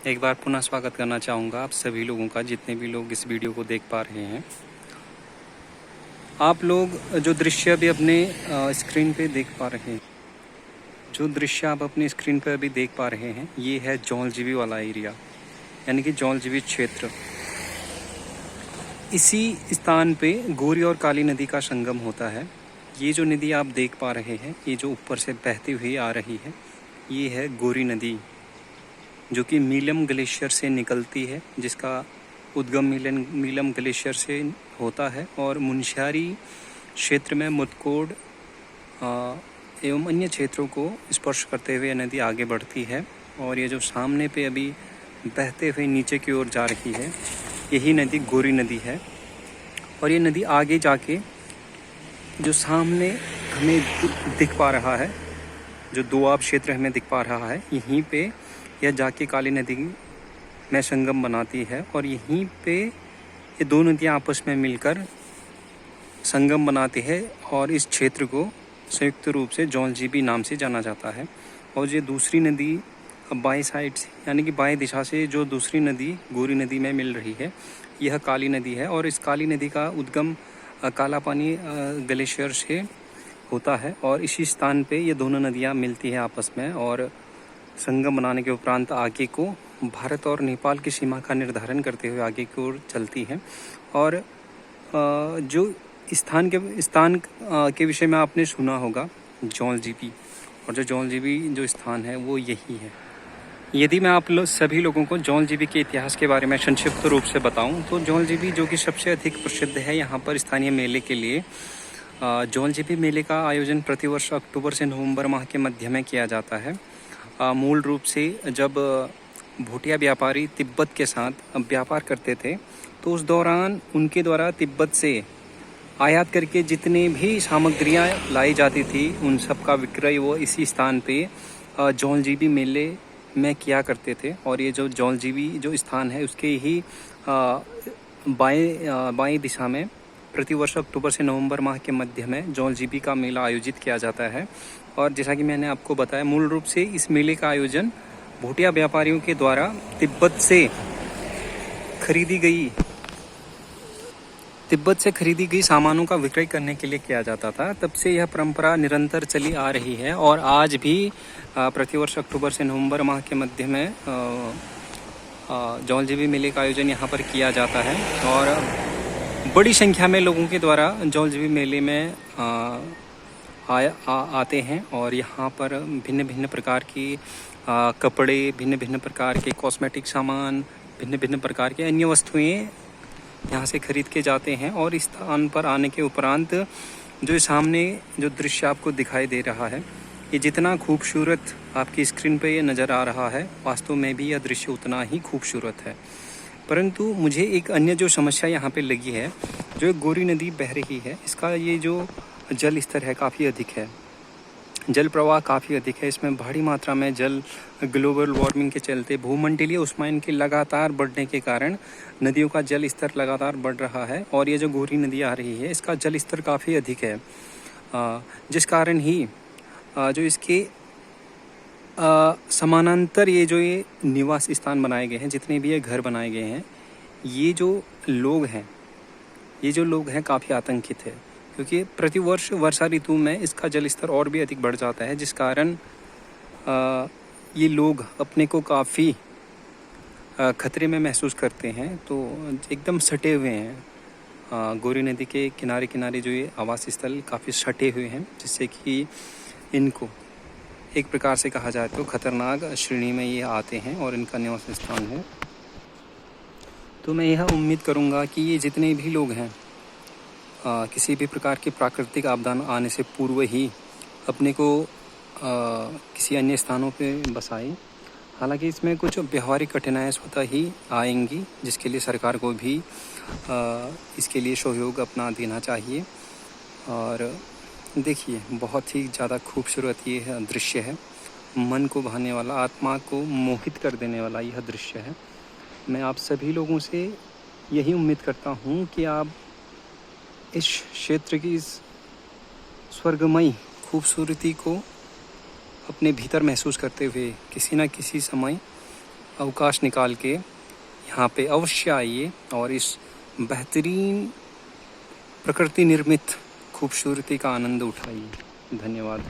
एक बार पुनः स्वागत करना चाहूँगा आप सभी लोगों का, जितने भी लोग इस वीडियो को देख पा रहे हैं। आप लोग जो दृश्य अभी अपने स्क्रीन पे देख पा रहे हैं, जो दृश्य आप अपनी स्क्रीन पर अभी देख पा रहे हैं, ये है जौलजीबी वाला एरिया, यानी कि जौलजीबी क्षेत्र। इसी स्थान पे गोरी और काली नदी का संगम होता है। ये जो नदी आप देख पा रहे हैं, ये जो ऊपर से बहती हुई आ रही है, ये है गोरी नदी, जो कि मीलम ग्लेशियर से निकलती है, जिसका उद्गम मीलम ग्लेशियर से होता है और मुनस्यारी क्षेत्र में मुदकोड एवं अन्य क्षेत्रों को स्पर्श करते हुए नदी आगे बढ़ती है। और ये जो सामने पे अभी बहते हुए नीचे की ओर जा रही है, यही नदी गोरी नदी है। और ये नदी आगे जाके जो सामने हमें दिख पा रहा है, जो दोआब क्षेत्र हमें दिख पा रहा है, यहीं पे यह जाके काली नदी में संगम बनाती है। और यहीं पे ये दो नदियाँ आपस में मिलकर संगम बनाती है और इस क्षेत्र को संयुक्त रूप से जौलजीबी नाम से जाना जाता है। और ये दूसरी नदी बाएं साइड से, यानी कि बाएं दिशा से जो दूसरी नदी गोरी नदी में मिल रही है, यह काली नदी है। और इस काली नदी का उद्गम काला पानी ग्लेशियर से होता है और इसी स्थान पे ये दोनों नदियाँ मिलती हैं आपस में और संगम बनाने के उपरांत आगे को भारत और नेपाल की सीमा का निर्धारण करते हुए आगे की ओर चलती है। और जो स्थान के विषय में आपने सुना होगा, जौलजीबी, और जो जौलजीबी जो स्थान है वो यही है। यदि मैं आप सभी लोगों को जौलजीबी के इतिहास के बारे में संक्षिप्त रूप से बताऊं, तो जौलजीबी जो कि सबसे अधिक प्रसिद्ध है यहाँ पर स्थानीय मेले के लिए। जौलजीबी मेले का आयोजन प्रतिवर्ष अक्टूबर से नवंबर माह के मध्य में किया जाता है। मूल रूप से जब भूटिया व्यापारी तिब्बत के साथ व्यापार करते थे, तो उस दौरान उनके द्वारा तिब्बत से आयात करके जितनी भी सामग्रियां लाई जाती थी, उन सब का विक्रय वो इसी स्थान पे जौलजीबी मेले में किया करते थे। और ये जो जौलजीबी जो स्थान है, उसके ही बाएं दिशा में प्रतिवर्ष अक्टूबर से नवंबर माह के मध्य में जौलजीबी का मेला आयोजित किया जाता है। और जैसा कि मैंने आपको बताया, मूल रूप से इस मेले का आयोजन भूटिया व्यापारियों के द्वारा तिब्बत से खरीदी गई सामानों का विक्रय करने के लिए किया जाता था। तब से यह परंपरा निरंतर चली आ रही है और आज भी प्रतिवर्ष अक्टूबर से नवंबर माह के मध्य में जौलजीबी मेले का आयोजन यहाँ पर किया जाता है। और बड़ी संख्या में लोगों के द्वारा जौलजीबी मेले में आते हैं और यहाँ पर भिन्न भिन्न प्रकार की कपड़े, भिन्न भिन्न प्रकार के कॉस्मेटिक सामान, भिन्न भिन्न प्रकार के अन्य वस्तुएं यहाँ से खरीद के जाते हैं। और इस स्थान पर आने के उपरांत जो सामने जो दृश्य आपको दिखाई दे रहा है, ये जितना खूबसूरत आपकी स्क्रीन पे ये नज़र आ रहा है, वास्तव में भी यह दृश्य उतना ही खूबसूरत है। परंतु मुझे एक अन्य जो समस्या यहाँ पे लगी है, जो गोरी नदी बह रही है, इसका ये जो जल स्तर है काफ़ी अधिक है, जल प्रवाह काफ़ी अधिक है। इसमें भारी मात्रा में जल ग्लोबल वार्मिंग के चलते भूमंडलीय ऊष्मायन के लगातार बढ़ने के कारण नदियों का जल स्तर लगातार बढ़ रहा है। और ये जो गोरी नदी आ रही है, इसका जल स्तर काफ़ी अधिक है, जिस कारण ही जो इसके समानांतर ये निवास स्थान बनाए गए हैं, जितने भी ये घर बनाए गए हैं, ये जो लोग हैं काफ़ी आतंकित है, क्योंकि प्रतिवर्ष वर्षा ऋतु में इसका जल स्तर और भी अधिक बढ़ जाता है, जिस कारण ये लोग अपने को काफ़ी खतरे में महसूस करते हैं। तो एकदम सटे हुए हैं, गोरी नदी के किनारे किनारे जो ये आवास स्थल काफ़ी सटे हुए हैं, जिससे कि इनको एक प्रकार से कहा जाए तो खतरनाक श्रेणी में ये आते हैं और इनका निवास स्थान है। तो मैं यह उम्मीद करूँगा कि ये जितने भी लोग हैं, किसी भी प्रकार की प्राकृतिक आपदा आने से पूर्व ही अपने को किसी अन्य स्थानों पे बसाएं। हालांकि इसमें कुछ व्यवहारिक कठिनाइयाँ स्वतः ही आएंगी, जिसके लिए सरकार को भी इसके लिए सहयोग अपना देना चाहिए। और देखिए, बहुत ही ज़्यादा खूबसूरत ये दृश्य है, मन को भाने वाला, आत्मा को मोहित कर देने वाला यह दृश्य है। मैं आप सभी लोगों से यही उम्मीद करता हूँ कि आप इस क्षेत्र की इस स्वर्गमयी खूबसूरती को अपने भीतर महसूस करते हुए किसी न किसी समय अवकाश निकाल के यहाँ पे अवश्य आइए और इस बेहतरीन प्रकृति निर्मित खूबसूरती का आनंद उठाइए। धन्यवाद।